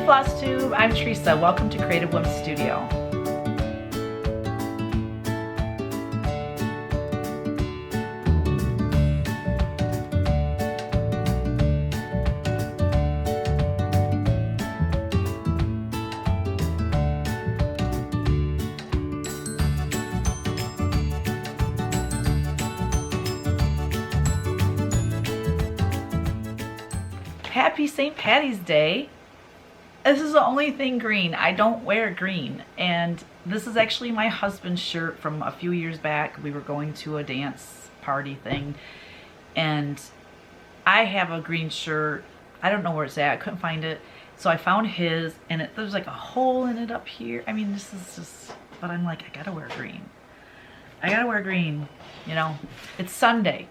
Flosstube, I'm Teresa. Welcome to Creative Whims Studio. Happy St. Patty's Day. This is the only thing green. I don't wear green, and this is actually my husband's shirt from a few years back. We were going to a dance party thing, and I have a green shirt. I don't know where it's at. I couldn't find it, so I found his, and there's like a hole in it up here. I mean, this is just, but I'm like, I gotta wear green. I gotta wear green, you know. It's Sunday.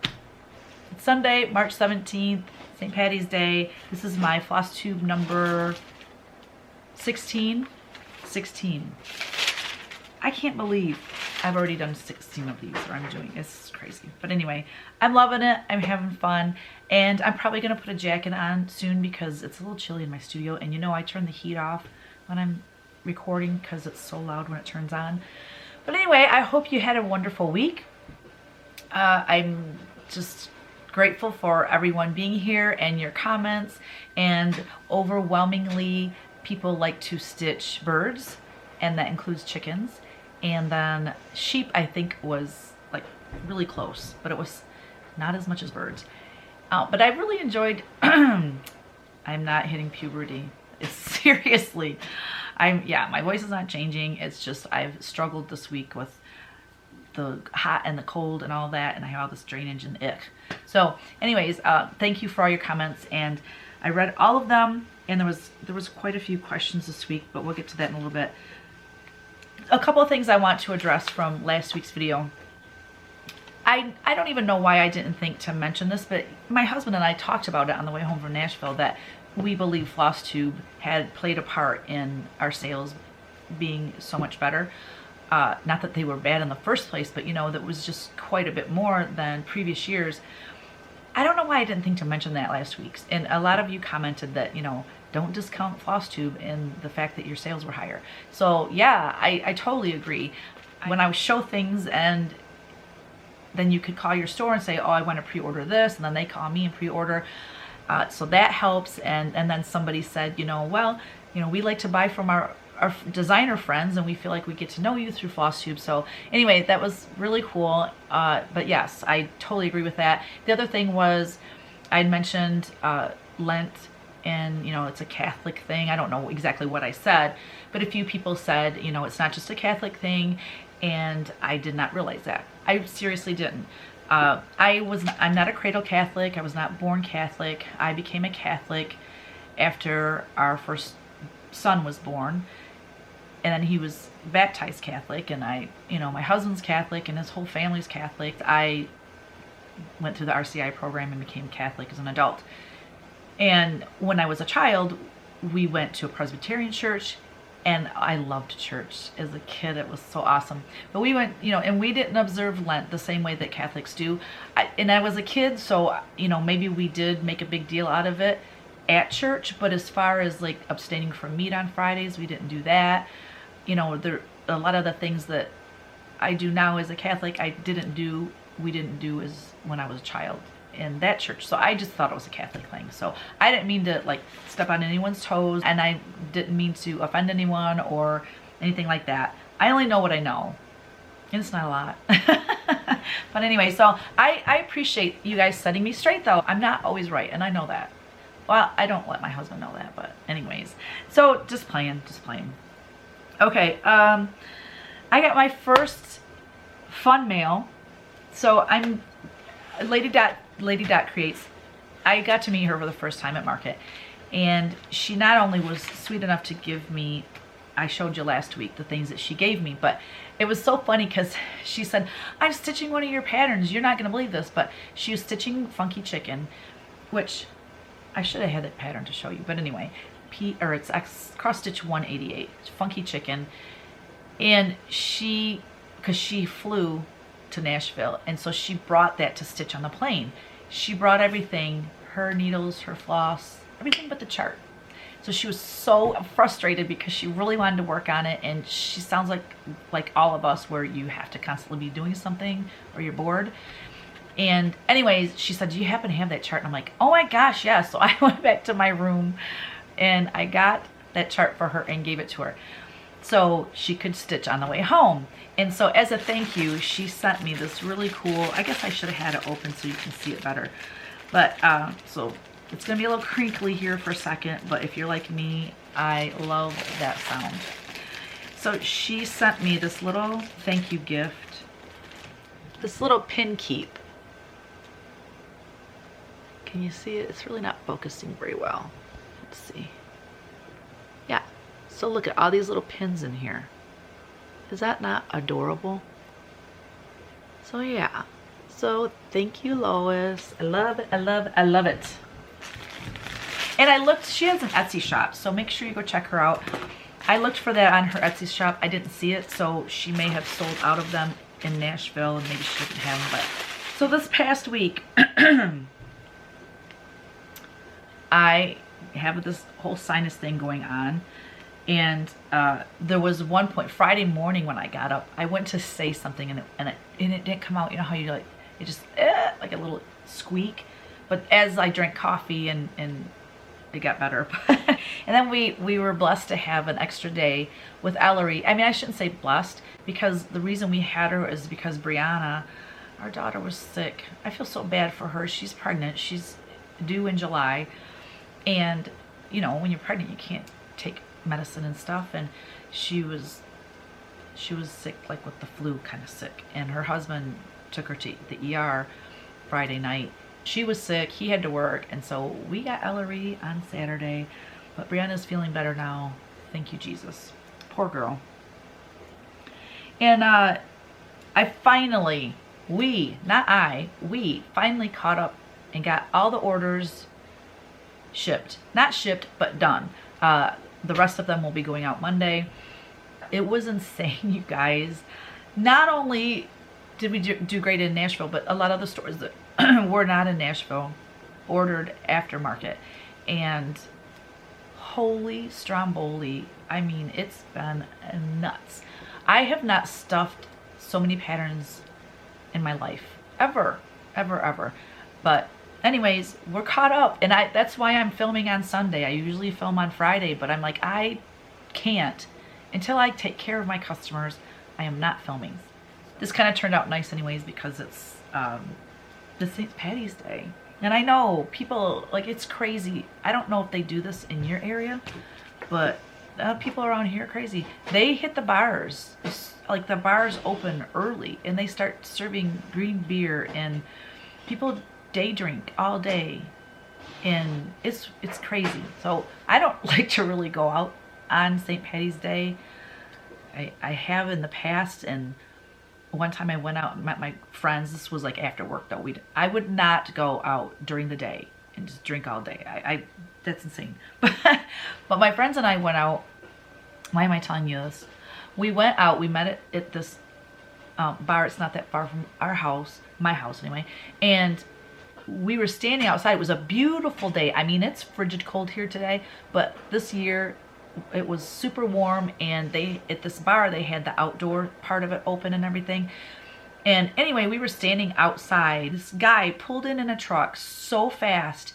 It's Sunday, March 17th, St. Patty's Day. This is my Flosstube number 16. I can't believe I've already done 16 of these, or I'm doing, it's crazy. But anyway, I'm loving it, I'm having fun, and I'm probably gonna put a jacket on soon because it's a little chilly in my studio, and you know I turn the heat off when I'm recording because it's so loud when it turns on. But anyway, I hope you had a wonderful week. I'm just grateful for everyone being here and your comments, and overwhelmingly people like to stitch birds, and that includes chickens, and then sheep I think was like really close, but it was not as much as birds. But I really enjoyed I'm not hitting puberty. It's seriously, yeah, my voice is not changing. It's just I've struggled this week with the hot and the cold and all that, and I have all this drainage and ick. So anyways, thank you for all your comments, and I read all of them, and there was quite a few questions this week, but we'll get to that in a little bit. A couple of things I want to address from last week's video. I don't even know why I didn't think to mention this, but my husband and I talked about it on the way home from Nashville, that we believe Flosstube had played a part in our sales being so much better. Not that they were bad in the first place, but you know, that was just quite a bit more than previous years. I don't know why I didn't think to mention that last week. And a lot of you commented that, you know, don't discount Flosstube in the fact that your sales were higher. So yeah, I totally agree. When I show things, and then you could call your store and say, oh, I want to pre-order this, and then they call me and pre-order. So that helps. And then somebody said, you know, well, you know, we like to buy from our designer friends, and we feel like we get to know you through Flosstube. So anyway, that was really cool. But yes, I totally agree with that. The other thing was, I'd mentioned Lent, and you know, it's a Catholic thing. I don't know exactly what I said, but a few people said, you know, it's not just a Catholic thing, and I did not realize that. I seriously didn't. I'm not a cradle Catholic. I was not born Catholic. I became a Catholic after our first son was born, and then he was baptized Catholic, and you know, my husband's Catholic and his whole family's Catholic. I went through the RCI program and became Catholic as an adult. And when I was a child, we went to a Presbyterian church, and I loved church as a kid. It was so awesome. But we went, you know, and we didn't observe Lent the same way that Catholics do. And I was a kid, so, you know, maybe we did make a big deal out of it at church, but as far as like abstaining from meat on Fridays, we didn't do that. You know, a lot of the things that I do now as a Catholic, we didn't do as when I was a child in that church. So I just thought it was a Catholic thing. So I didn't mean to like step on anyone's toes, and I didn't mean to offend anyone or anything like that. I only know what I know, and it's not a lot. But anyway, so I appreciate you guys setting me straight, though. I'm not always right, and I know that. Well, I don't let my husband know that, but anyways. So just playing. Okay, I got my first fun mail. So I'm Lady Dot Creates. I got to meet her for the first time at market, and she not only was sweet enough to give me, I showed you last week the things that she gave me, but it was so funny because she said, I'm stitching one of your patterns. You're not going to believe this, but she was stitching Funky Chicken, which I should have had that pattern to show you, but anyway, it's cross stitch 188, Funky Chicken, and because she flew to Nashville, and so she brought that to stitch on the plane. She brought everything, her needles, her floss, everything but the chart. So she was so frustrated because she really wanted to work on it, and she sounds like all of us, where you have to constantly be doing something or you're bored. And anyways, she said, do you happen to have that chart? And I'm like, oh my gosh, yeah. So I went back to my room and I got that chart for her and gave it to her so she could stitch on the way home. And so as a thank you, she sent me this really cool, I guess I should have had it open so you can see it better. But so it's gonna be a little crinkly here for a second, but if you're like me, I love that sound. So she sent me this little thank you gift, this little pin keep. Can you see it? It's really not focusing very well. Let's see. Yeah. So look at all these little pins in here. Is that not adorable? So yeah. So thank you, Lois. I love it. I love it. I love it. And I looked, she has an Etsy shop, so make sure you go check her out. I looked for that on her Etsy shop. I didn't see it, so she may have sold out of them in Nashville, and maybe she didn't have them. But so this past week, I have this whole sinus thing going on, and there was one point Friday morning when I got up, I went to say something and it didn't come out. You know how you like it just like a little squeak. But as I drank coffee and it got better. And then we were blessed to have an extra day with Ellery. I mean, I shouldn't say blessed, because the reason we had her is because Brianna, our daughter, was sick. I feel so bad for her. She's pregnant. She's due in July. And, you know, when you're pregnant, you can't take medicine and stuff. And she was sick, like with the flu, kind of sick. And her husband took her to the ER Friday night. She was sick, he had to work, and so we got Ellery on Saturday. But Brianna's feeling better now. Thank you, Jesus. Poor girl. And we finally caught up and got all the orders shipped. Not shipped, but done. The rest of them will be going out Monday. It was insane, you guys. Not only did we do great in Nashville, but a lot of the stores that were not in Nashville ordered aftermarket. And holy Stromboli, I mean, it's been nuts. I have not stuffed so many patterns in my life. Ever. But anyways, we're caught up, and that's why I'm filming on Sunday. I usually film on Friday, but I'm like, I can't. Until I take care of my customers, I am not filming. This kind of turned out nice anyways, because it's the St. Patty's Day. And I know people, like, it's crazy. I don't know if they do this in your area, but people around here are crazy. They hit the bars. Like, the bars open early, and they start serving green beer, and people day drink all day, and it's crazy. So I don't like to really go out on St. Patty's Day. I have in the past, and one time I went out and met my friends. This was like after work though. I would not go out during the day and just drink all day. That's insane. But my friends and I went out. Why am I telling you this? We went out. We met at this bar. It's not that far from our house, my house anyway. And we were standing outside. It was a beautiful day. I mean, it's frigid cold here today, but this year it was super warm, and at this bar they had the outdoor part of it open and everything. And anyway, we were standing outside. This guy pulled in a truck so fast,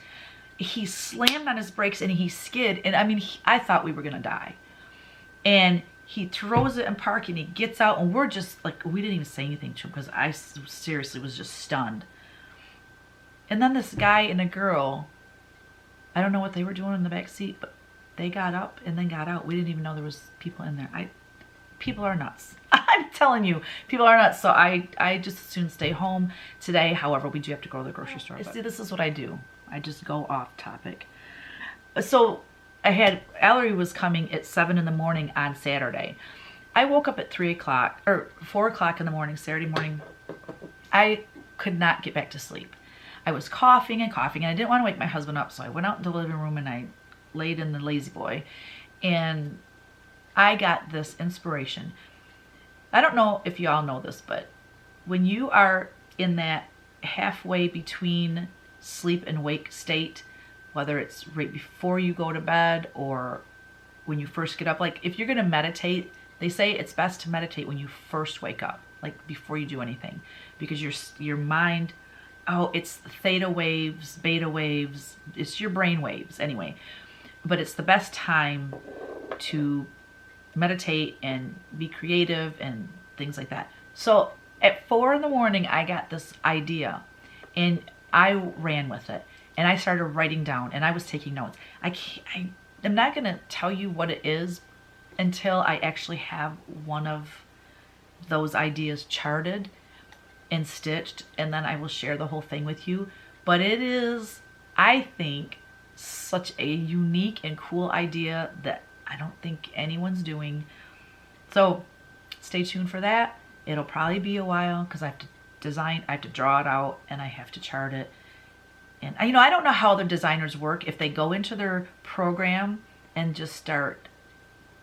he slammed on his brakes and he skid, and I mean, I thought we were gonna die. And he throws it in park and he gets out, and we're just like, we didn't even say anything to him because I seriously was just stunned. And then this guy and a girl, I don't know what they were doing in the back seat, but they got up and then got out. We didn't even know there was people in there. People are nuts. I'm telling you, people are nuts. So I just as soon stay home today. However, we do have to go to the grocery store. See, this is what I do. I just go off topic. So Ellery was coming at 7 in the morning on Saturday. I woke up at 3 o'clock or 4 o'clock in the morning, Saturday morning. I could not get back to sleep. I was coughing and coughing, and I didn't want to wake my husband up. So I went out in the living room and I laid in the lazy boy, and I got this inspiration. I don't know if you all know this, but when you are in that halfway between sleep and wake state, whether it's right before you go to bed or when you first get up. Like if you're going to meditate, they say it's best to meditate when you first wake up, like before you do anything, because your mind, oh, it's theta waves, beta waves, it's your brain waves anyway. But it's the best time to meditate and be creative and things like that. So at 4 in the morning, I got this idea and I ran with it and I started writing down and I was taking notes. I'm not going to tell you what it is until I actually have one of those ideas charted and stitched, and then I will share the whole thing with you. But it is, I think, such a unique and cool idea that I don't think anyone's doing. So stay tuned for that. It'll probably be a while because I have to draw it out and I have to chart it. And you know, I don't know how other designers work, if they go into their program and just start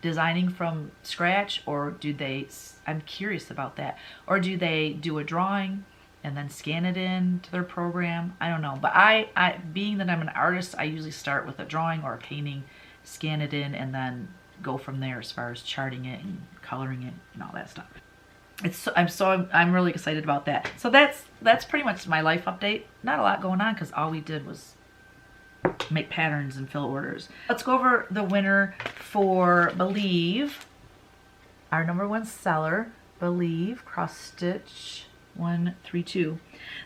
designing from scratch, or do they, I'm curious about that, or do they do a drawing and then scan it in to their program? I don't know. But I being that I'm an artist, I usually start with a drawing or a painting, scan it in, and then go from there as far as charting it and coloring it and all that stuff. I'm really excited about that. So that's pretty much my life update. Not a lot going on because all we did was make patterns and fill orders. Let's go over the winner for Believe. Our #1 seller, Believe Cross Stitch 132.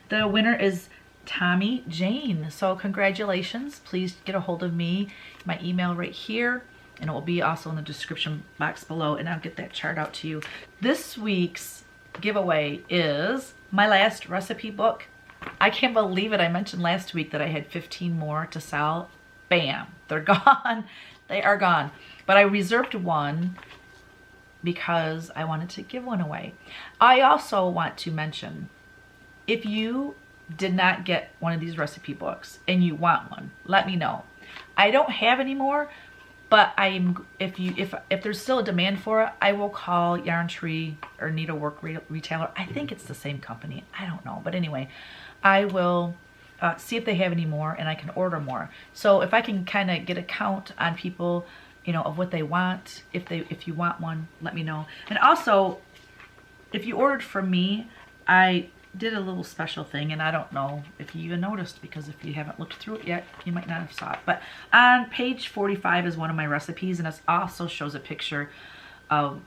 The winner is Tommy Jane. So congratulations. Please get a hold of me. My email right here, and it will be also in the description box below, and I'll get that chart out to you. This week's giveaway is my last recipe book. I can't believe it. I mentioned last week that I had 15 more to sell. Bam, they're gone. They are gone. But I reserved one because I wanted to give one away. I also want to mention, if you did not get one of these recipe books and you want one, let me know. I don't have any more, but if there's still a demand for it, I will call Yarn Tree or Needlework Retailer. I think it's the same company. I don't know. But anyway, I will see if they have any more and I can order more. So if I can kind of get a count on people, you know, of what they want, if you want one, let me know. And also, if you ordered from me, I did a little special thing, and I don't know if you even noticed, because if you haven't looked through it yet, you might not have saw it. But on page 45 is one of my recipes, and it also shows a picture of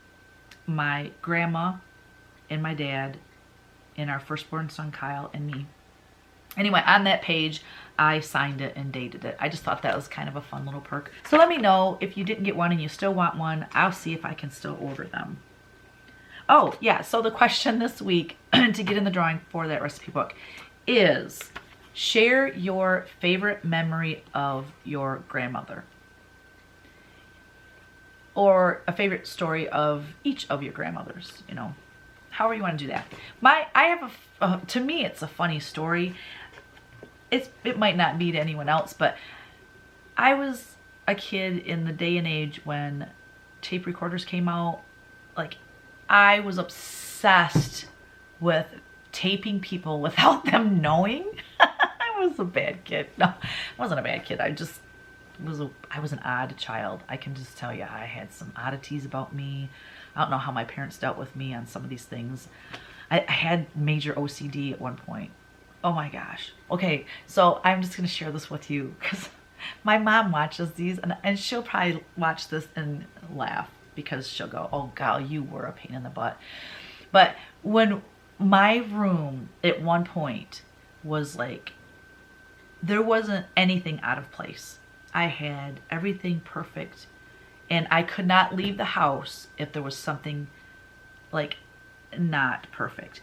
my grandma and my dad and our firstborn son Kyle and me. Anyway, on that page, I signed it and dated it. I just thought that was kind of a fun little perk. So let me know if you didn't get one and you still want one. I'll see if I can still order them. Oh, yeah, so the question this week to get in the drawing for that recipe book is, share your favorite memory of your grandmother, or a favorite story of each of your grandmothers, you know, however you want to do that. To me, it's a funny story. It might not be to anyone else, but I was a kid in the day and age when tape recorders came out. Like, I was obsessed with taping people without them knowing. I was a bad kid. No, I wasn't a bad kid. I was an odd child. I can just tell you, I had some oddities about me. I don't know how my parents dealt with me on some of these things. I had major OCD at one point. Oh my gosh. Okay, so I'm just going to share this with you because my mom watches these, and she'll probably watch this and laugh, because she'll go, oh, gal, you were a pain in the butt. But when my room at one point was like, there wasn't anything out of place. I had everything perfect, and I could not leave the house if there was something like not perfect.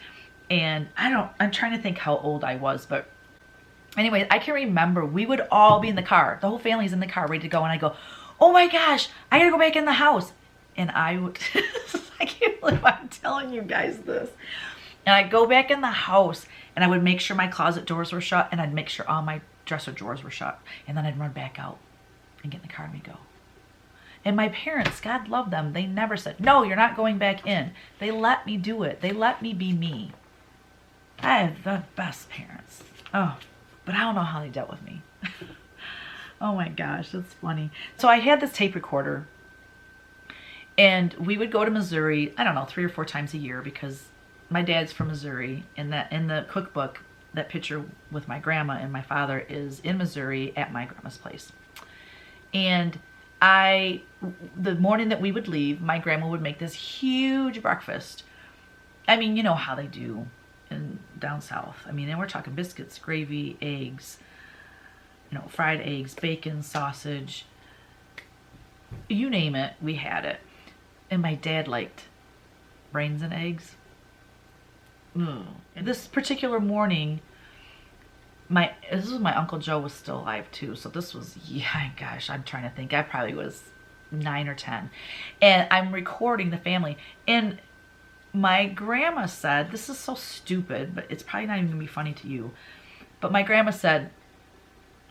And I'm trying to think how old I was, but anyway, I can remember we would all be in the car. The whole family's in the car ready to go, and I go, oh my gosh, I gotta go back in the house. And I would, I can't believe I'm telling you guys this. And I'd go back in the house and I would make sure my closet doors were shut, and I'd make sure all my dresser drawers were shut. And then I'd run back out and get in the car and we'd go. And my parents, God love them, they never said, no, you're not going back in. They let me do it. They let me be me. I have the best parents. Oh, but I don't know how they dealt with me. Oh my gosh, that's funny. So I had this tape recorder, and we would go to Missouri, I don't know, 3 or 4 times a year, because my dad's from Missouri, and that in the cookbook, that picture with my grandma and my father is in Missouri at my grandma's place. And the morning that we would leave, my grandma would make this huge breakfast. I mean, you know how they do down south. I mean, and we're talking biscuits, gravy, eggs, you know, fried eggs, bacon, sausage, you name it, we had it. And my dad liked brains and eggs. And this particular morning, this was my Uncle Joe was still alive too. So this was, yeah, gosh, I'm trying to think. I probably was 9 or 10. And I'm recording the family. And my grandma said, this is so stupid, but it's probably not even gonna be funny to you. But my grandma said,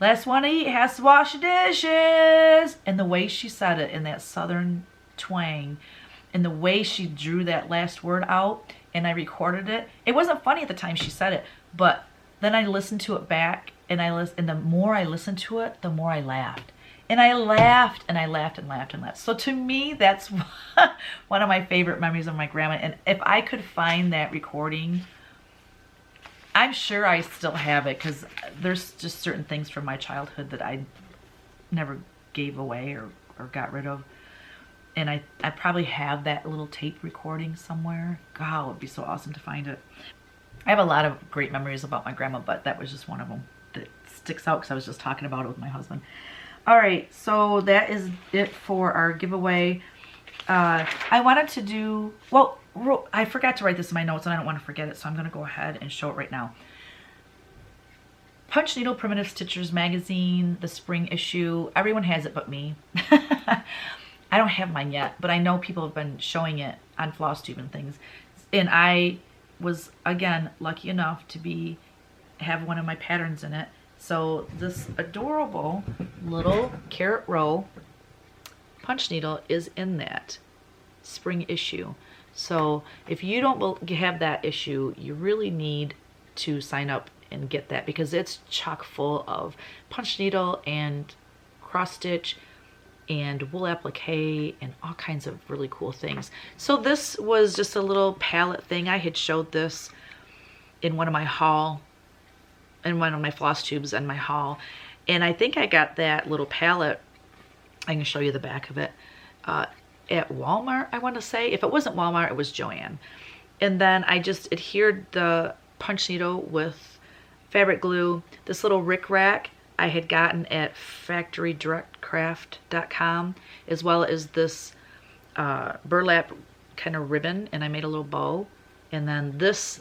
last one to eat has to wash the dishes. And the way she said it in that southern twang, and the way she drew that last word out, and I recorded it. It wasn't funny at the time she said it, but then I listened to it back, and the more I listened to it, the more I laughed. And I laughed and I laughed and laughed and laughed. So to me, that's one of my favorite memories of my grandma. And if I could find that recording, I'm sure I still have it, because there's just certain things from my childhood that I never gave away or got rid of. And I probably have that little tape recording somewhere. God, it would be so awesome to find it. I have a lot of great memories about my grandma, but that was just one of them that sticks out because I was just talking about it with my husband. All right, so that is it for our giveaway. I wanted to do, well, I forgot to write this in my notes and I don't want to forget it, so I'm going to go ahead and show it right now. Punch Needle Primitive Stitchers magazine, the spring issue. Everyone has it but me. I don't have mine yet, but I know people have been showing it on Flosstube and things. And I was, again, lucky enough to have one of my patterns in it. So this adorable little carrot row punch needle is in that spring issue. So if you don't have that issue, you really need to sign up and get that, because it's chock full of punch needle and cross stitch and wool applique and all kinds of really cool things. So this was just a little palette thing. I had showed this in one of my floss tubes in my haul, and I think I got that little palette, I can show you the back of it, at Walmart, I want to say. If it wasn't Walmart, it was Joann. And then I just adhered the punch needle with fabric glue. This little rickrack I had gotten at factorydirectcraft.com, as well as this burlap kind of ribbon, and I made a little bow. And then this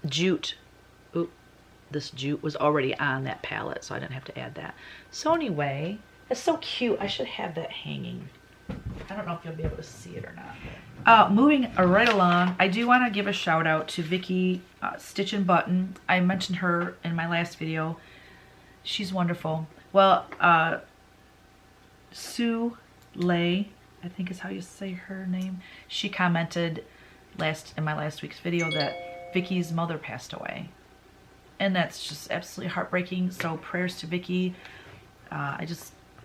jute, this jute was already on that palette, so I didn't have to add that. So anyway, it's so cute. I should have that hanging. I don't know if you'll be able to see it or not. Moving right along, I do want to give a shout out to Vicki Stitch and Button. I mentioned her in my last video. She's wonderful. Well, Sue Lay, I think is how you say her name. She commented in my last week's video that Vicky's mother passed away. And that's just absolutely heartbreaking. So prayers to Vicki.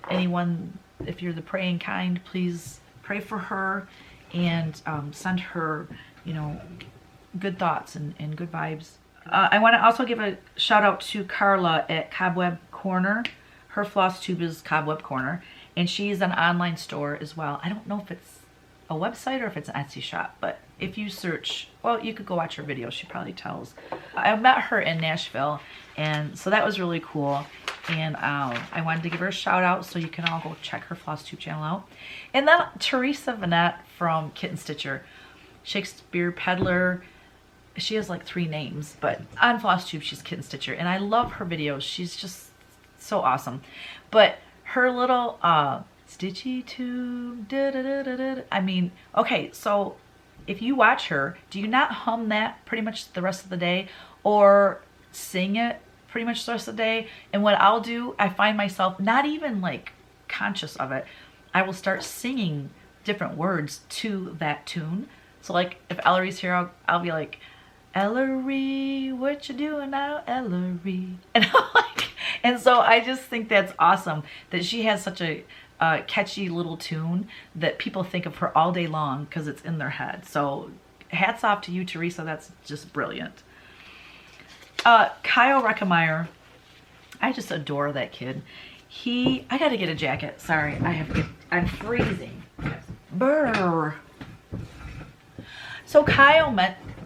Anyone, if you're the praying kind, please pray for her and send her, you know, good thoughts and good vibes. I want to also give a shout out to Carla at Cobweb Corner. Her floss tube is Cobweb Corner, and she's an online store as well. I don't know if it's a website or if it's an Etsy shop, but if you search, well, you could go watch her video. She probably tells. I met her in Nashville, and so that was really cool. And I wanted to give her a shout out, so you can all go check her Flosstube channel out. And then Teresa Vanette from Kitten Stitcher, Shakespeare Peddler. She has like 3 names, but on Flosstube she's Kitten Stitcher, and I love her videos. She's just so awesome. But her little Stitchy Tube, da da da da da. I mean, okay, so if you watch her, do you not hum that pretty much the rest of the day, or sing it pretty much the rest of the day? And what I'll do, I find myself not even like conscious of it. I will start singing different words to that tune. So like if Ellery's here, I'll be like, Ellery, what you doing now, Ellery? And I'm like, And so I just think that's awesome that she has such a catchy little tune that people think of her all day long because it's in their head. So hats off to you, Teresa. That's just brilliant. Kyle Reckemeyer, I just adore that kid. I gotta get a jacket. Sorry, I'm freezing. Brr. So Kyle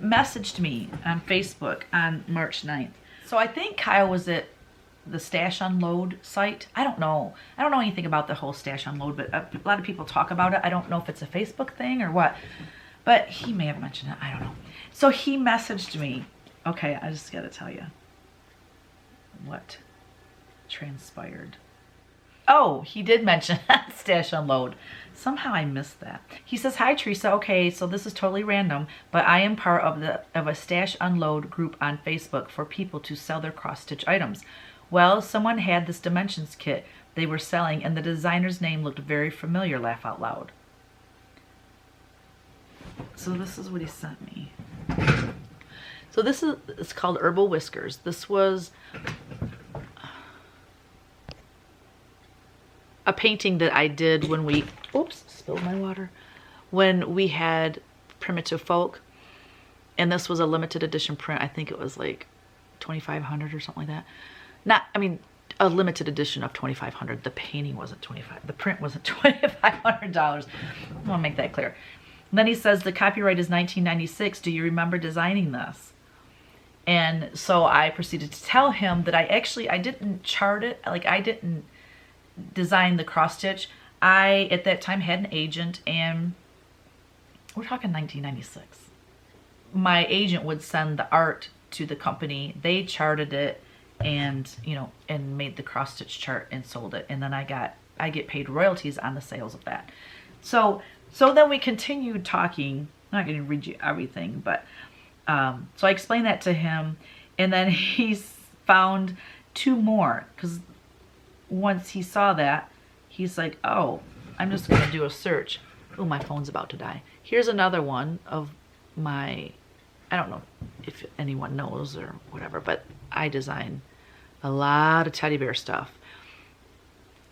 messaged me on Facebook on March 9th. So I think Kyle was at the Stash Unload site. I don't know anything about the whole Stash Unload, but a lot of people talk about it. I don't know if it's a Facebook thing or what, but he may have mentioned it. I don't know. So he messaged me. Okay, I just gotta tell you what transpired. Oh, he did mention Stash Unload. Somehow I missed that. He says, "Hi Teresa, okay, so this is totally random, but I am part of a Stash Unload group on Facebook for people to sell their cross-stitch items. Well, someone had this dimensions kit they were selling and the designer's name looked very familiar, laugh out loud." So this is what he sent me. So it's called Herbal Whiskers. This was a painting that I did when we, oops, spilled my water, when we had Primitive Folk. And this was a limited edition print. I think it was like 2,500 or something like that. A limited edition of 2,500. The painting wasn't 25. The print wasn't $2,500. I want to make that clear. And then he says the copyright is 1996. Do you remember designing this? And so I proceeded to tell him that I didn't chart it. Like I didn't design the cross stitch. I at that time had an agent, and we're talking 1996. My agent would send the art to the company. They charted it and and made the cross stitch chart and sold it, and then I get paid royalties on the sales of that. So then we continued talking. I'm not going to read you everything, but so I explained that to him, and then he's found two more, because once he saw that, he's like, oh, I'm just going to do a search. Oh, my phone's about to die. Here's another one of my, I don't know if anyone knows or whatever, but I design a lot of teddy bear stuff.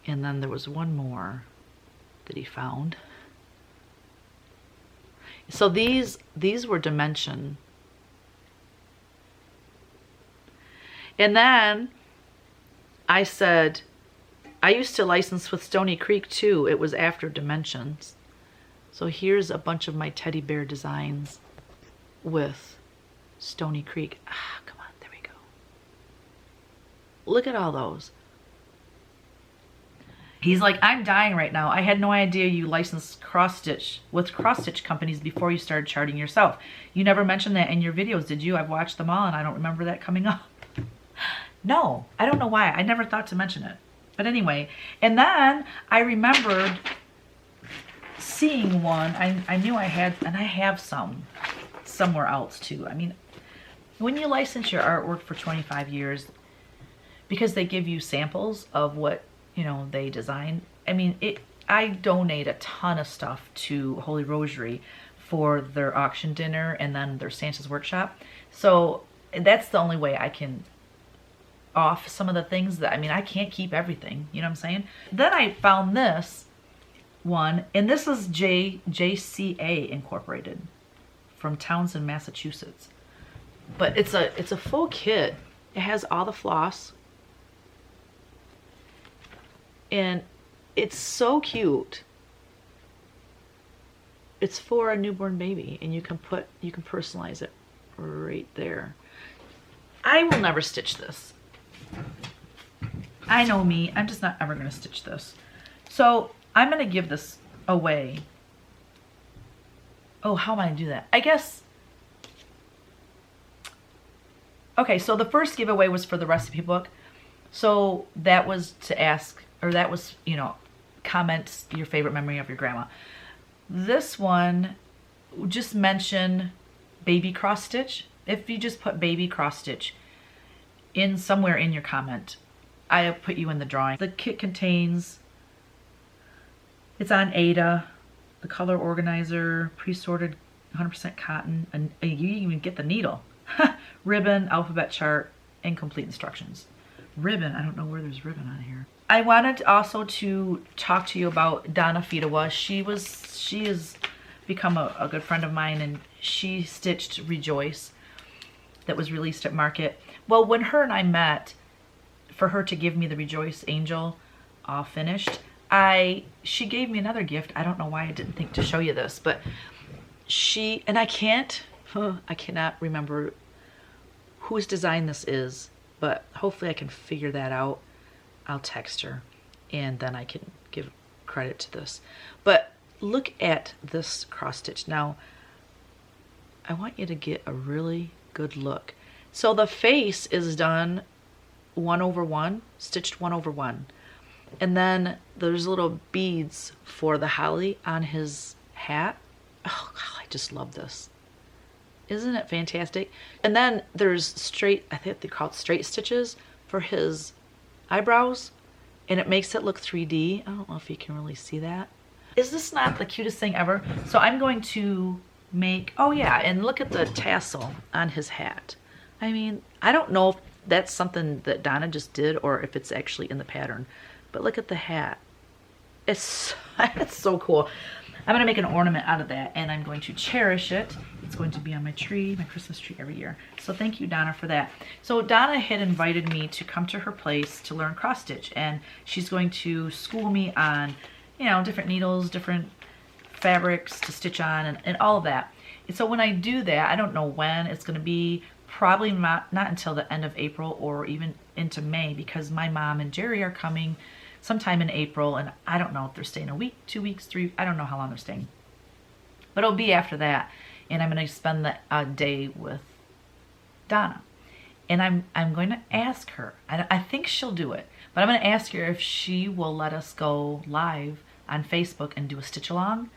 And then there was one more that he found. So these were dimension. And then I said, I used to license with Stony Creek too. It was after dimensions. So here's a bunch of my teddy bear designs with Stony Creek. Ah, come on, there we go. Look at all those. He's like, I'm dying right now. I had no idea you licensed cross-stitch with cross-stitch companies before you started charting yourself. You never mentioned that in your videos, did you? I've watched them all and I don't remember that coming up. No, I don't know why. I never thought to mention it. But anyway, and then I remembered seeing one. I knew I had, and I have some somewhere else too. I mean, when you license your artwork for 25 years, because they give you samples of what, they design. I mean, I donate a ton of stuff to Holy Rosary for their auction dinner and then their Santa's workshop. So that's the only way I can off some of the things that, I can't keep everything, you know what I'm saying? Then I found this one, and this is JCA Incorporated from Townsend, Massachusetts. But it's a full kit. It has all the floss. And it's so cute. It's for a newborn baby, and you can personalize it right there. I will never stitch this. I know me, I'm just not ever going to stitch this. So I'm going to give this away. Oh, how am I going to do that? I guess, okay, so the first giveaway was for the recipe book. So that was to ask, or that was, comment your favorite memory of your grandma. This one, just mention baby cross stitch. If you just put baby cross stitch in somewhere in your comment, I put you in the drawing. The kit contains, it's on Ada, the color organizer, pre-sorted 100% cotton, and you even get the needle, ribbon, alphabet chart, and complete instructions. ribbon. I don't know where there's ribbon on here. I wanted also to talk to you about Donna Fidawa. She has become a good friend of mine, and she stitched Rejoice that was released at market. Well, when her and I met, for her to give me the Rejoice Angel all finished, she gave me another gift. I don't know why I didn't think to show you this, but I cannot remember whose design this is, but hopefully I can figure that out. I'll text her and then I can give credit to this. But look at this cross stitch. Now, I want you to get a really good look. So the face is done 1/1, stitched 1/1. And then there's little beads for the holly on his hat. Oh, God, I just love this. Isn't it fantastic? And then there's straight, I think they call it straight stitches for his eyebrows, and it makes it look 3D. I don't know if you can really see that. Is this not the cutest thing ever? So I'm going to make, oh yeah, and look at the tassel on his hat. I mean, I don't know if that's something that Donna just did or if it's actually in the pattern, but look at the hat. It's so cool. I'm gonna make an ornament out of that, and I'm going to cherish it. It's going to be on my tree, my Christmas tree every year. So thank you, Donna, for that. So Donna had invited me to come to her place to learn cross stitch, and she's going to school me on, you know, different needles, different fabrics to stitch on, and all of that. And so when I do that, I don't know when it's gonna be. Probably not until the end of April or even into May, because my mom and Jerry are coming sometime in April, and I don't know if they're staying a week, 2 weeks, 3, I don't know how long they're staying. But it'll be after that, and I'm going to spend the day with Donna. And I'm going to ask her, I think she'll do it, but I'm going to ask her if she will let us go live on Facebook and do a stitch along.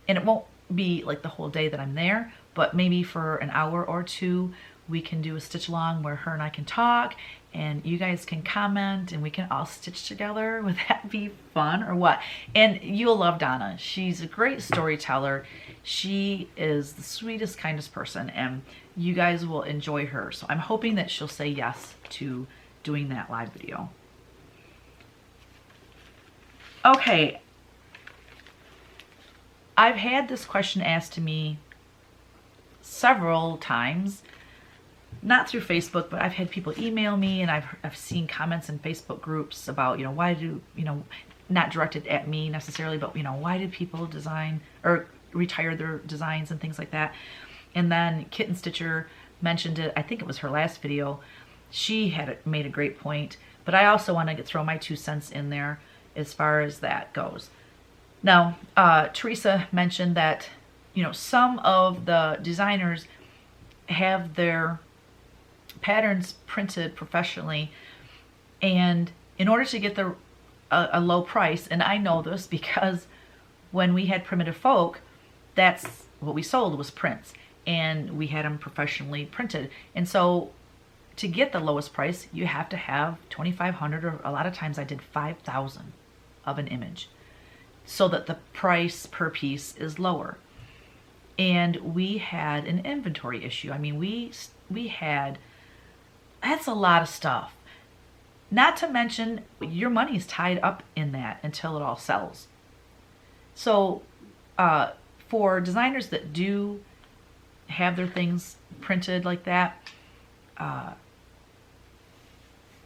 And it won't be like the whole day that I'm there, but maybe for an hour or two, we can do a stitch along where her and I can talk and you guys can comment and we can all stitch together. Would that be fun or what? And you'll love Donna. She's a great storyteller. She is the sweetest, kindest person, and you guys will enjoy her. So I'm hoping that she'll say yes to doing that live video. Okay. I've had this question asked to me several times. Not through Facebook, but I've had people email me, and I've seen comments in Facebook groups about, you know, why do, you know, not directed at me necessarily, but, you know, why did people design or retire their designs and things like that. And then Kitten Stitcher mentioned it. I think it was her last video. She had made a great point, but I also want to throw my 2 cents in there as far as that goes. Now, Teresa mentioned that, you know, some of the designers have their patterns printed professionally, and in order to get a low price, and I know this because when we had Primitive Folk, that's what we sold was prints, and we had them professionally printed. And so to get the lowest price, you have to have 2,500, or a lot of times I did 5,000 of an image, so that the price per piece is lower. And we had an inventory issue. I mean, we had, that's a lot of stuff. Not to mention, your money's tied up in that until it all sells. So for designers that do have their things printed like that,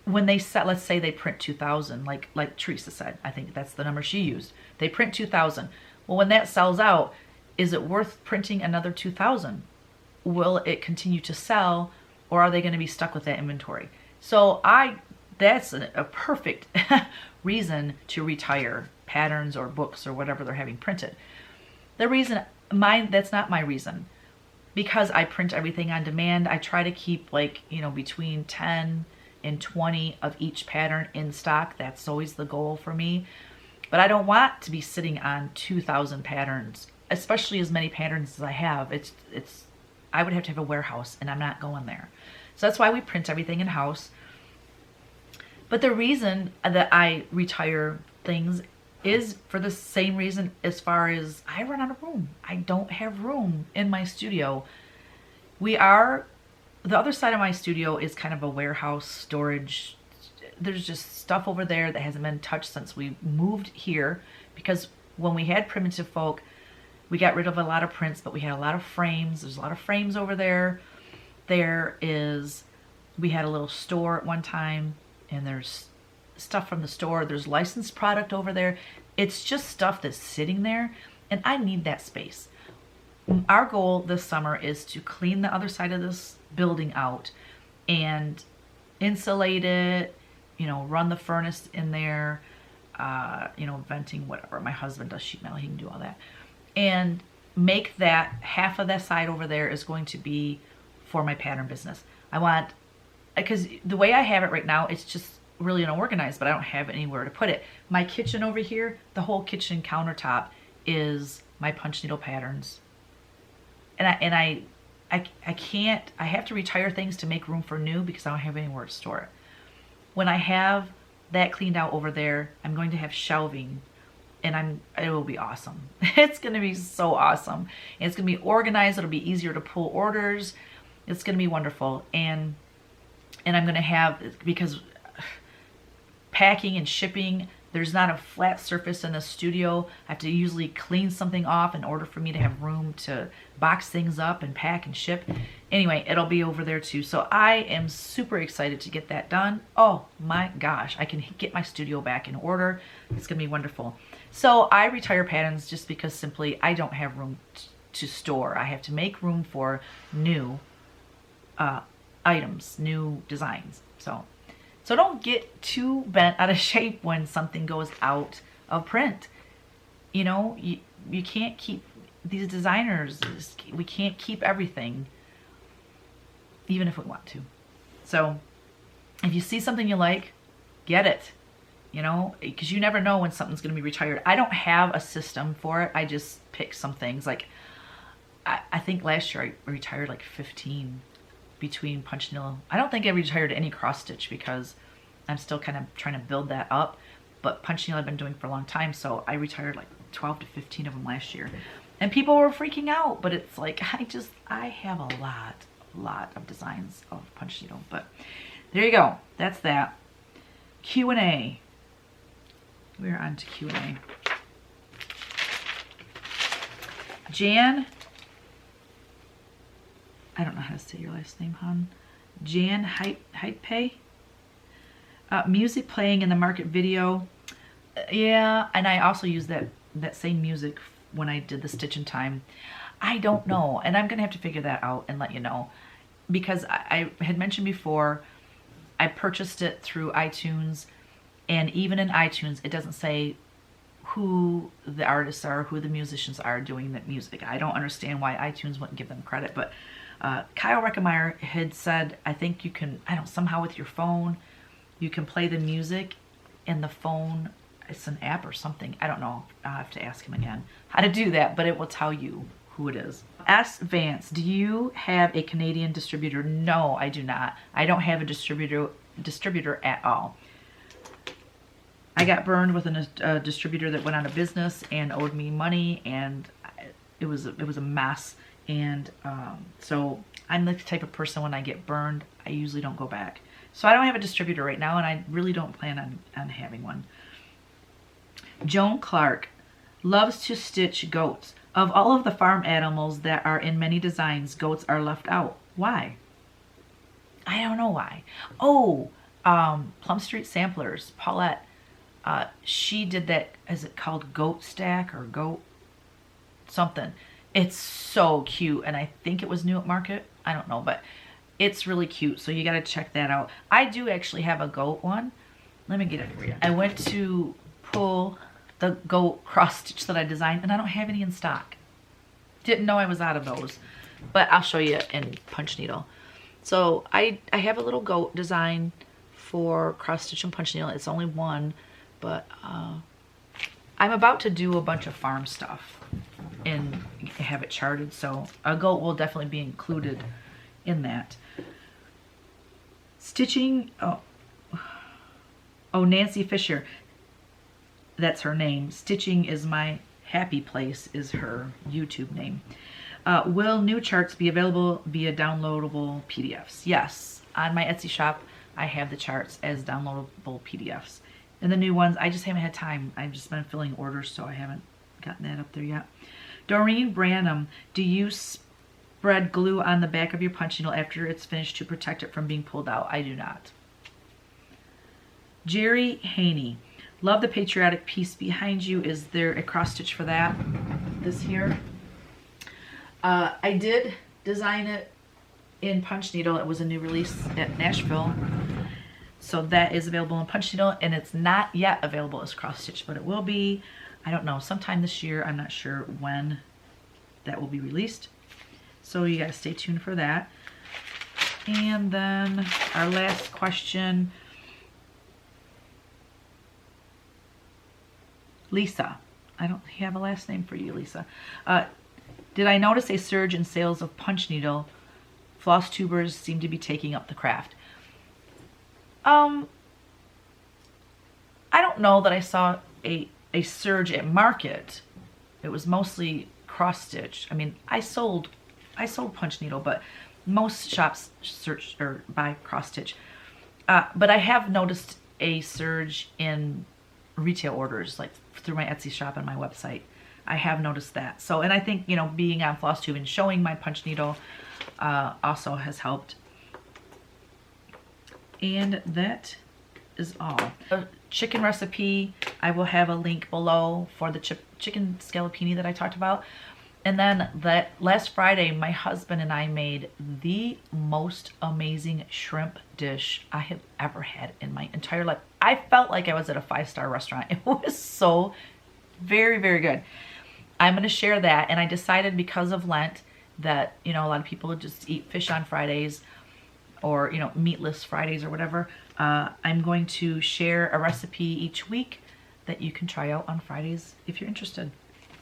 when they set, let's say they print 2,000, like Teresa said, I think that's the number she used. They print 2,000. Well, when that sells out, is it worth printing another 2,000? Will it continue to sell, or are they going to be stuck with that inventory? So that's a perfect reason to retire patterns or books or whatever they're having printed. The reason, that's not my reason. Because I print everything on demand, I try to keep, like, you know, between 10 and 20 of each pattern in stock. That's always the goal for me. But I don't want to be sitting on 2,000 patterns, especially as many patterns as I have. I would have to have a warehouse, and I'm not going there. So that's why we print everything in-house. But the reason that I retire things is for the same reason, as far as I run out of room. I don't have room in my studio. The other side of my studio is kind of a warehouse storage there's just stuff over there that hasn't been touched since we moved here, because when we had Primitive Folk, we got rid of a lot of prints, but we had a lot of frames. There's a lot of frames over there. We had a little store at one time, and there's stuff from the store. There's licensed product over there. It's just stuff that's sitting there, and I need that space. Our goal this summer is to clean the other side of this building out and insulate it, you know, run the furnace in there, you know, venting, whatever. My husband does sheet metal, he can do all that. And make that, half of that side over there is going to be for my pattern business. I want, because the way I have it right now, it's just really unorganized, but I don't have anywhere to put it. My kitchen over here, the whole kitchen countertop is my punch needle patterns. And I can't, I have to retire things to make room for new because I don't have anywhere to store it. When I have that cleaned out over there, I'm going to have shelving, and it will be awesome. It's going to be so awesome. And it's going to be organized. It'll be easier to pull orders. It's going to be wonderful. And I'm going to have, because packing and shipping, there's not a flat surface in the studio. I have to usually clean something off in order for me to have room to box things up and pack and ship. Anyway, it'll be over there too. So I am super excited to get that done. Oh my gosh, I can get my studio back in order. It's gonna be wonderful. So I retire patterns just because simply I don't have room to store. I have to make room for new items, new designs. So don't get too bent out of shape when something goes out of print. You know, you can't keep, these designers, we can't keep everything, even if we want to. So if you see something you like, get it, you know, because you never know when something's going to be retired. I don't have a system for it. I just pick some things. Like, I think last year I retired like 15 between punch needle. I don't think I retired any cross stitch because I'm still kind of trying to build that up, but punch needle I've been doing for a long time, so I retired like 12 to 15 of them last year, and people were freaking out. But it's like, I have a lot of designs of punch needle. But there you go, that's that. Q&A. We're on to Q&A. Jan, I don't know how to say your last name, hon. Jan Hype. Music playing in the market video. Yeah, and I also used that same music when I did the Stitch in Time. I don't know, and I'm gonna have to figure that out and let you know, because I had mentioned before, I purchased it through iTunes, and even in iTunes it doesn't say who the artists are, who the musicians are doing that music. I don't understand why iTunes wouldn't give them credit, but Kyle Reckemeyer had said, I think you can, I don't, somehow with your phone, you can play the music in the phone. It's an app or something. I don't know. I'll have to ask him again how to do that, but it will tell you who it is. S. Vance, do you have a Canadian distributor? No, I do not. I don't have a distributor at all. I got burned with a distributor that went out of business and owed me money, and it was a mess. And so I'm the type of person, when I get burned, I usually don't go back. So I don't have a distributor right now, and I really don't plan on having one. Joan Clark loves to stitch goats. Of all of the farm animals that are in many designs, goats are left out. Why? I don't know why. Oh, Plum Street Samplers, Paulette, she did that, is it called Goat Stack or Goat something? It's so cute, and I think it was new at market. I don't know, but it's really cute, so you got to check that out. I do actually have a goat one. Let me get it for you. I went to pull the goat cross stitch that I designed, and I don't have any in stock. Didn't know I was out of those, but I'll show you in punch needle. So I have a little goat design for cross stitch and punch needle. It's only one, but I'm about to do a bunch of farm stuff and have it charted, so a goat will definitely be included in that. Stitching, oh Nancy Fisher, that's her name. Stitching is my happy place is her YouTube name. Will new charts be available via downloadable PDFs? Yes, on my Etsy shop I have the charts as downloadable PDFs. And the new ones, I just haven't had time. I've just been filling orders, so I haven't gotten that up there yet. Doreen Branham, do you spread glue on the back of your punch needle after it's finished to protect it from being pulled out? I do not. Jerry Haney, love the patriotic piece behind you. Is there a cross stitch for that? This here. I did design it in punch needle. It was a new release at Nashville. So that is available in punch needle, and it's not yet available as cross stitch, but it will be, I don't know, sometime this year. I'm not sure when that will be released. So you gotta stay tuned for that. And then our last question, Lisa. I don't have a last name for you, Lisa. Did I notice a surge in sales of punch needle? Floss tubers seem to be taking up the craft. I don't know that I saw a surge at market. It was mostly cross stitch. I mean, I sold punch needle, but most shops search or buy cross stitch. But I have noticed a surge in retail orders, like through my Etsy shop and my website. I have noticed that. So, and I think, you know, being on Flosstube and showing my punch needle also has helped. And that is all. A chicken recipe, I will have a link below for the chicken scallopini that I talked about. And then that last Friday, my husband and I made the most amazing shrimp dish I have ever had in my entire life. I felt like I was at a 5-star restaurant. It was so very, very good. I'm going to share that. And I decided because of Lent that, you know, a lot of people just eat fish on Fridays, or, you know, meatless Fridays or whatever. I'm going to share a recipe each week that you can try out on Fridays if you're interested.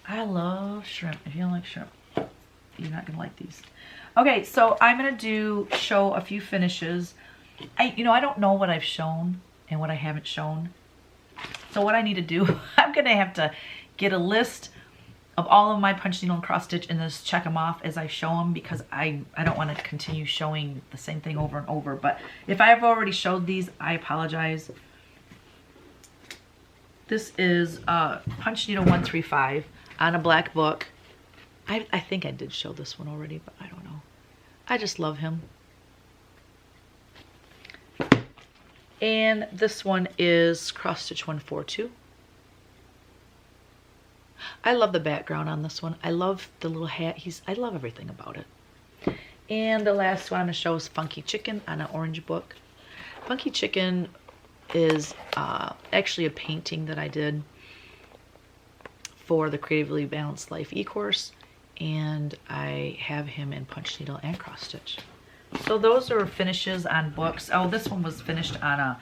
I love shrimp. If you don't like shrimp, you're not gonna like these. Okay, so I'm gonna show a few finishes. I don't know what I've shown and what I haven't shown. So what I need to do, I'm gonna have to get a list of all of my punch needle and cross stitch and just check them off as I show them, because I don't want to continue showing the same thing over and over. But if I've already showed these, I apologize. This is punch needle 135 on a black book. I think I did show this one already, but I don't know. I just love him. And this one is cross stitch 142. I love the background on this one. I love the little hat. I love everything about it. And the last one I'm going to show is Funky Chicken on an orange book. Funky Chicken is actually a painting that I did for the Creatively Balanced Life e-course, and I have him in punch needle and cross stitch. So those are finishes on books. Oh, this one was finished on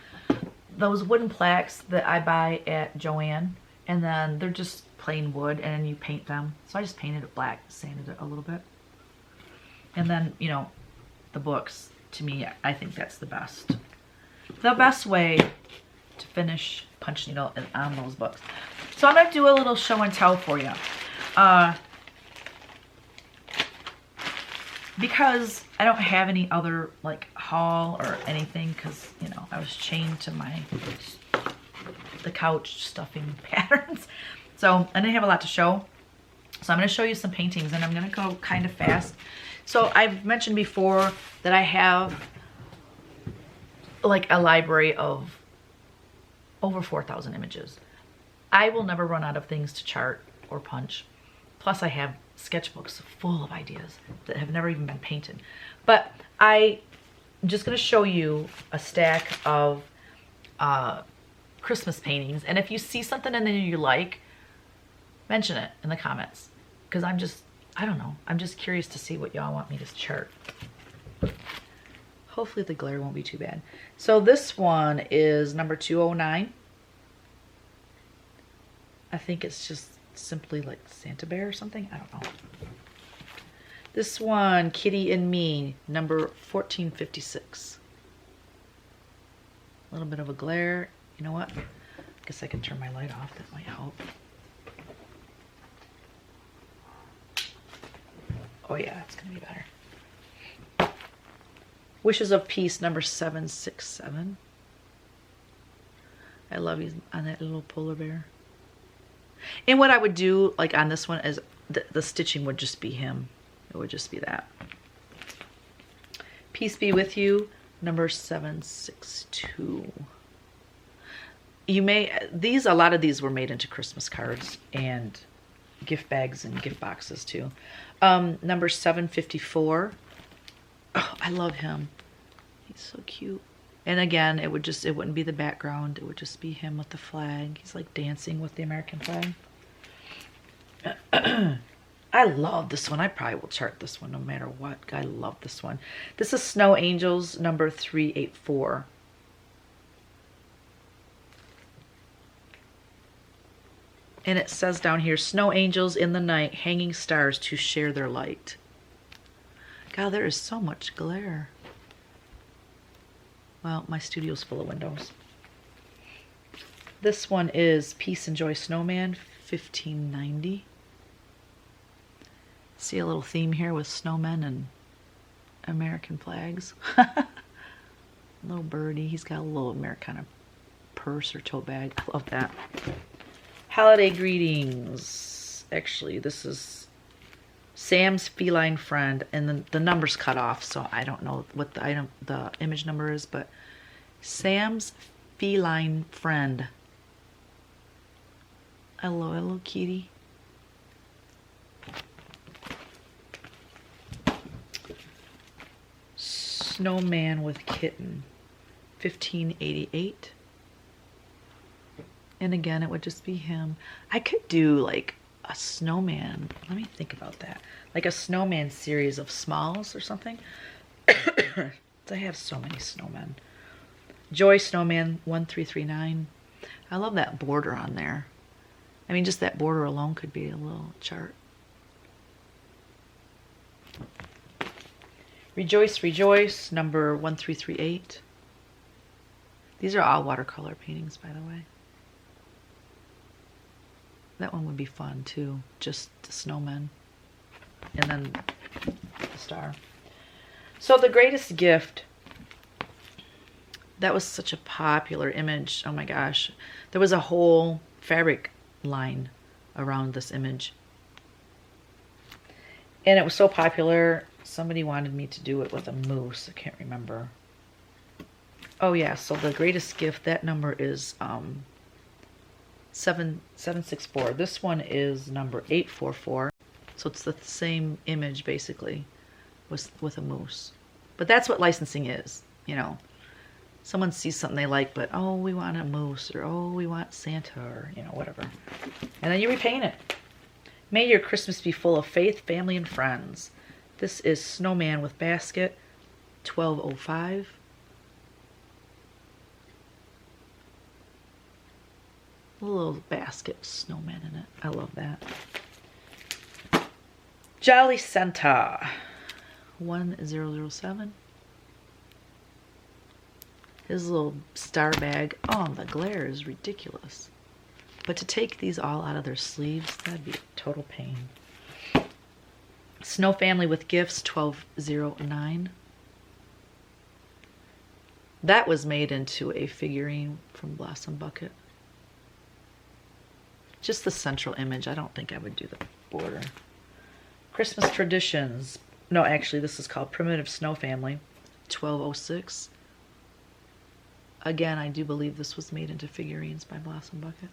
those wooden plaques that I buy at Joann, and then they're just plain wood, and then you paint them. So I just painted it black, sanded it a little bit. And then, you know, the books, to me, I think that's the best. The best way to finish punch needle is on those books. So I'm going to do a little show and tell for you. Because I don't have any other like haul or anything, because, you know, I was chained to the couch stuffing patterns. So I didn't have a lot to show. So I'm going to show you some paintings, and I'm going to go kind of fast. So I've mentioned before that I have like a library of over 4,000 images. I will never run out of things to chart or punch. Plus I have sketchbooks full of ideas that have never even been painted. But I'm just going to show you a stack of Christmas paintings. And if you see something in there you like, mention it in the comments. Because I don't know. I'm just curious to see what y'all want me to chart. Hopefully the glare won't be too bad. So this one is number 209. I think it's just simply like Santa Bear or something. I don't know. This one, Kitty and Me, number 1456. A little bit of a glare. You know what? I guess I can turn my light off. That might help. Oh yeah, it's gonna be better. Wishes of Peace, number 767. I love he's on that little polar bear. And what I would do, like on this one, is the stitching would just be him. It would just be that. Peace Be With You, number 762. You may, a lot of these were made into Christmas cards and gift bags and gift boxes too. Number 754. Oh, I love him. He's so cute. And again, it wouldn't be the background. It would just be him with the flag. He's like dancing with the American flag. I love this one. I probably will chart this one no matter what. I love this one. This is Snow Angels, number 384. And it says down here, snow angels in the night, hanging stars to share their light. God, there is so much glare. Well, my studio's full of windows. This one is Peace and Joy Snowman, 1590. See a little theme here with snowmen and American flags. Little birdie. He's got a little Americana purse or tote bag. I love that. Holiday greetings. Actually, this is Sam's Feline Friend, and the number's cut off, so I don't know what the image number is, but Sam's Feline Friend. Hello, hello, kitty. Snowman with Kitten, 1588. And again, it would just be him. I could do like a snowman. Let me think about that. Like a snowman series of smalls or something. I have so many snowmen. Joy Snowman 1339. I love that border on there. I mean, just that border alone could be a little chart. Rejoice, Rejoice, number 1338. These are all watercolor paintings, by the way. That one would be fun too, just the snowmen. And then the star. So The Greatest Gift. That was such a popular image. Oh my gosh. There was a whole fabric line around this image. And it was so popular, somebody wanted me to do it with a moose. I can't remember. Oh yeah, so The Greatest Gift, that number is 764. This one is number 844. So it's the same image basically with a moose. But that's what licensing is, you know. Someone sees something they like, but oh, we want a moose, or oh, we want Santa, or you know, whatever. And then you repaint it. May your Christmas be full of faith, family, and friends. This is Snowman with Basket, 1205. A little basket snowman in it. I love that. Jolly Santa, 1007. His little star bag. Oh, the glare is ridiculous. But to take these all out of their sleeves, that'd be a total pain. Snow Family with Gifts, 1209. That was made into a figurine from Blossom Bucket. Just the central image. I don't think I would do the border. Christmas Traditions. No, actually, this is called Primitive Snow Family, 1206. Again, I do believe this was made into figurines by Blossom Bucket.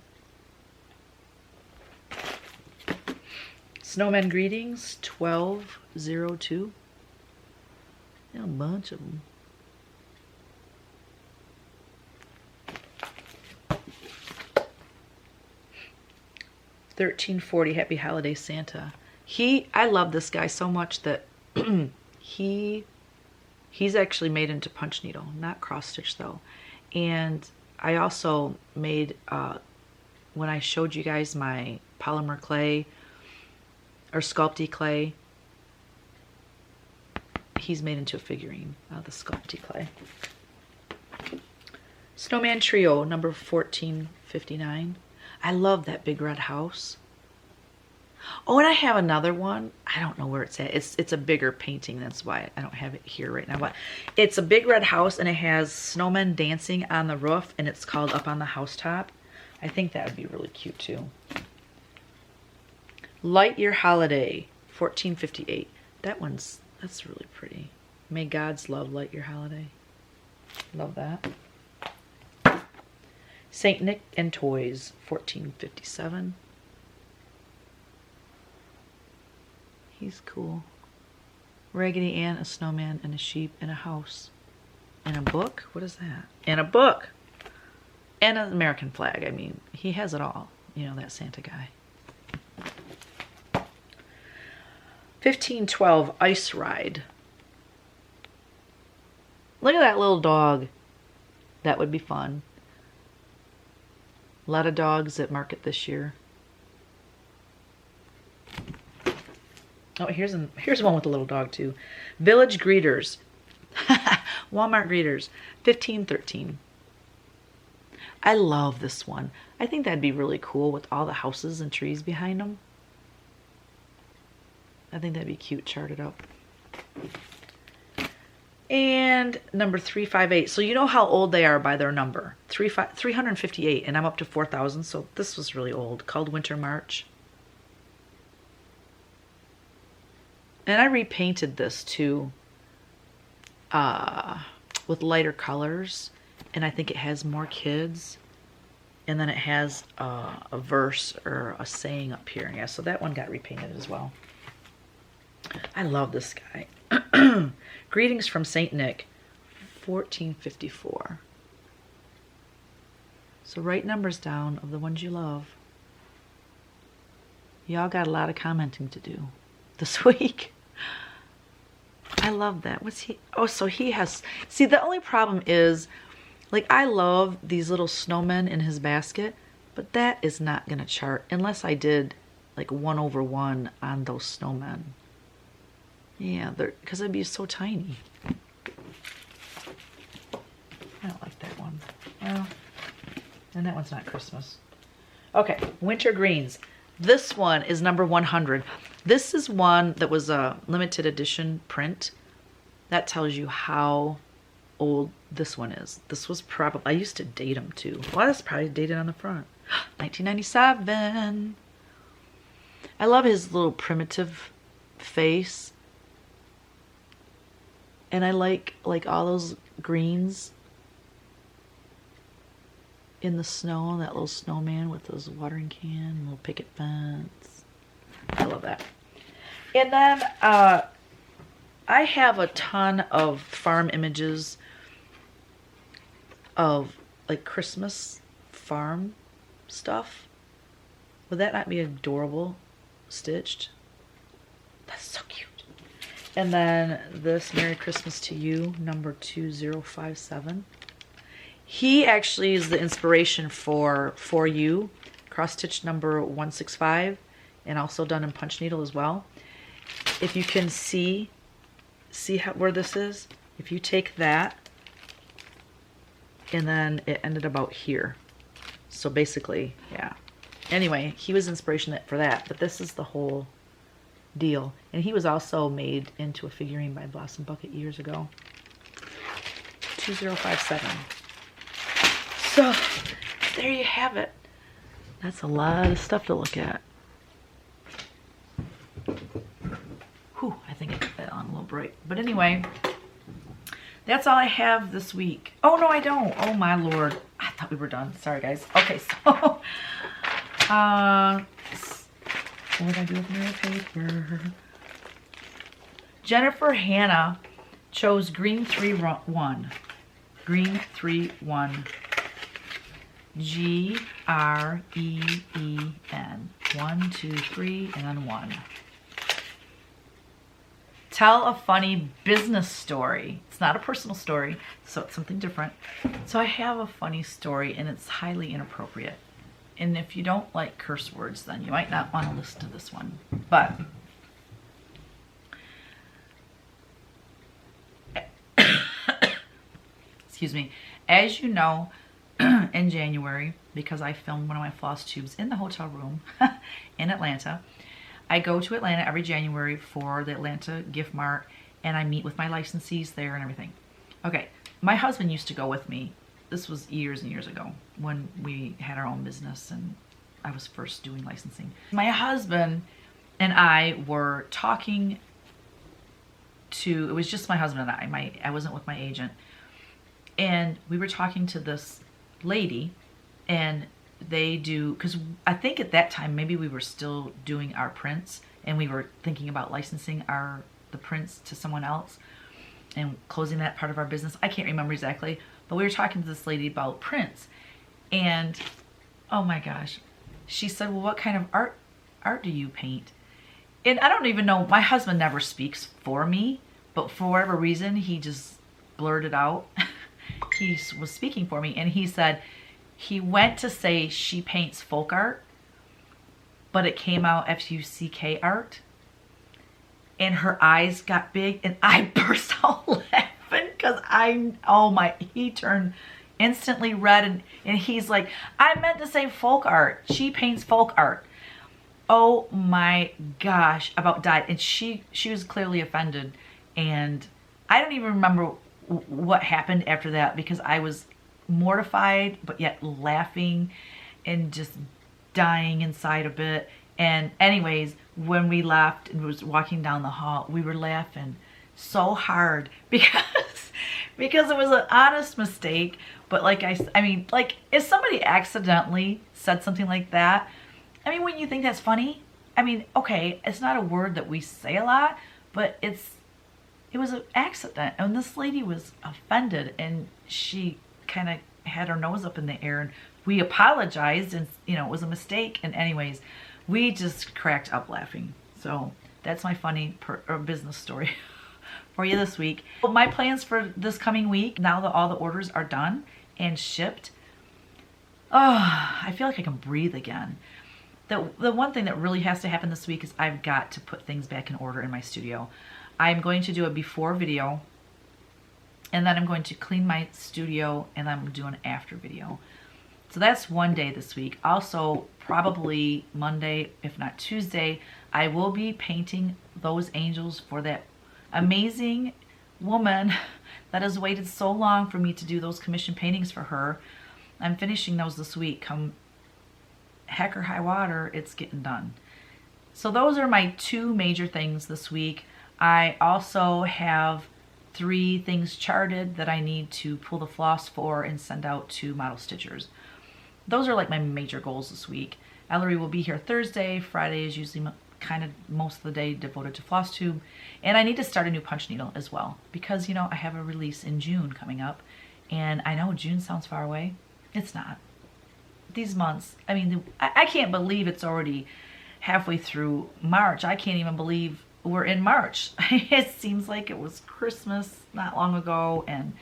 Snowman Greetings, 1202. Yeah, a bunch of them. $13.40 Happy Holiday Santa. I love this guy so much that he's actually made into punch needle, not cross stitch though. And I also made, when I showed you guys my polymer clay or Sculpty clay, he's made into a figurine out of the Sculpty clay. Snowman Trio, number 1459. I love that big red house. Oh, and I have another one. I don't know where it's at. It's a bigger painting. That's why I don't have it here right now. But it's a big red house, and it has snowmen dancing on the roof, and it's called Up on the Housetop. I think that would be really cute too. Light Your Holiday, 1458. That's really pretty. May God's love light your holiday. Love that. Saint Nick and Toys, 1457. He's cool. Raggedy Ann, a snowman, and a sheep, and a house. And a book? What is that? And a book! And an American flag. I mean, he has it all. You know, that Santa guy. 1512, Ice Ride. Look at that little dog. That would be fun. A lot of dogs at market this year. Oh, here's one with a little dog too. Village Greeters. Walmart Greeters. 1513. I love this one. I think that'd be really cool with all the houses and trees behind them. I think that'd be cute, charted up. And number 358. So you know how old they are by their number. 358, and I'm up to 4,000, so this was really old. Called Winter March. And I repainted this too with lighter colors, and I think it has more kids. And then it has a verse or a saying up here. Yeah, so that one got repainted as well. I love this guy. Greetings from Saint Nick, 1454. So write numbers down of the ones you love. Y'all got a lot of commenting to do this week. I love that. What's he? Oh, so he has... See, the only problem is, like, I love these little snowmen in his basket, but that is not going to chart unless I did, like, 1/1 on those snowmen. Yeah, because it'd be so tiny. I don't like that one. Well, and that one's not Christmas. Okay, Winter Greens. This one is number 100. This is one that was a limited edition print. That tells you how old this one is. This was probably, I used to date them too. Well, that's probably dated on the front. 1997. I love his little primitive face. And I like all those greens in the snow, that little snowman with those watering can, little picket fence. I love that. And then I have a ton of farm images of like Christmas farm stuff. Would that not be adorable stitched? That's so cute. And then this Merry Christmas to You, number 2057. He actually is the inspiration for You, cross stitch number 165, and also done in punch needle as well. If you can see where this is, if you take that, and then it ended about here. So basically, yeah. Anyway, he was inspiration for that, but this is the whole deal. And he was also made into a figurine by Blossom Bucket years ago. 2057. So, there you have it. That's a lot of stuff to look at. Whew, I think I got that on a little bright. But anyway, that's all I have this week. Oh, no, I don't. Oh, my Lord. I thought we were done. Sorry, guys. Okay, so... what did I do with my paper? Jennifer Hannah chose green 3-1. Green 3-1. G-R-E-E-N. 1, 2, 3, and then 1. Tell a funny business story. It's not a personal story, so it's something different. So I have a funny story, and it's highly inappropriate. And if you don't like curse words, then you might not want to listen to this one. But excuse me. As you know, in January, because I filmed one of my floss tubes in the hotel room in Atlanta, I go to Atlanta every January for the Atlanta Gift Mart, and I meet with my licensees there and everything. Okay, my husband used to go with me. This was years and years ago when we had our own business and I was first doing licensing. My husband and I were talking to, it was just my husband and I wasn't with my agent. And we were talking to this lady, and they do, because I think at that time maybe we were still doing our prints and we were thinking about licensing the prints to someone else and closing that part of our business. I can't remember exactly, but we were talking to this lady about prints, and oh my gosh, she said, well, what kind of art do you paint? And I don't even know, my husband never speaks for me, but for whatever reason he just blurted out. He was speaking for me, and he said he went to say she paints folk art, but it came out F-U-C-K art. And her eyes got big, and I burst out laughing because he turned instantly red, and he's like, I meant to say folk art. She paints folk art. Oh my gosh, about died. And she was clearly offended, and I don't even remember what happened after that because I was mortified but yet laughing and just dying inside a bit. And anyways, when we left and was walking down the hall, we were laughing so hard because it was an honest mistake. But like I mean, like if somebody accidentally said something like that, I mean, wouldn't you think that's funny? I mean, okay, it's not a word that we say a lot, but it was an accident. And this lady was offended, and she kind of had her nose up in the air, and we apologized, and it was a mistake. And anyways, we just cracked up laughing. So that's my funny business story for you this week. Well, my plans for this coming week, now that all the orders are done and shipped, I feel like I can breathe again. The one thing that really has to happen this week is I've got to put things back in order in my studio. I'm going to do a before video, and then I'm going to clean my studio, and I'm doing an after video. So that's one day this week. Also, probably Monday, if not Tuesday, I will be painting those angels for that amazing woman that has waited so long for me to do those commission paintings for her. I'm finishing those this week. Come heck or high water, it's getting done. So those are my two major things this week. I also have 3 things charted that I need to pull the floss for and send out to model stitchers. Those are like my major goals this week. Ellery will be here Thursday. Friday is usually kind of most of the day devoted to Flosstube. And I need to start a new punch needle as well because, I have a release in June coming up. And I know June sounds far away. It's not. These months, I mean, I can't believe it's already halfway through March. I can't even believe we're in March. It seems like it was Christmas not long ago, and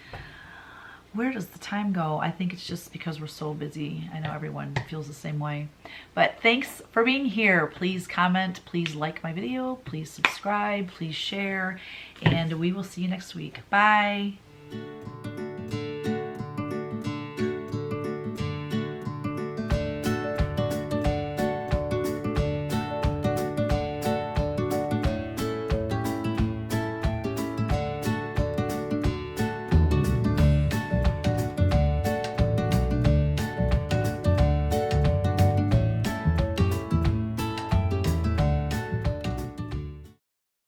where does the time go? I think it's just because we're so busy. I know everyone feels the same way. But thanks for being here. Please comment, please like my video, please subscribe, please share, and we will see you next week. Bye.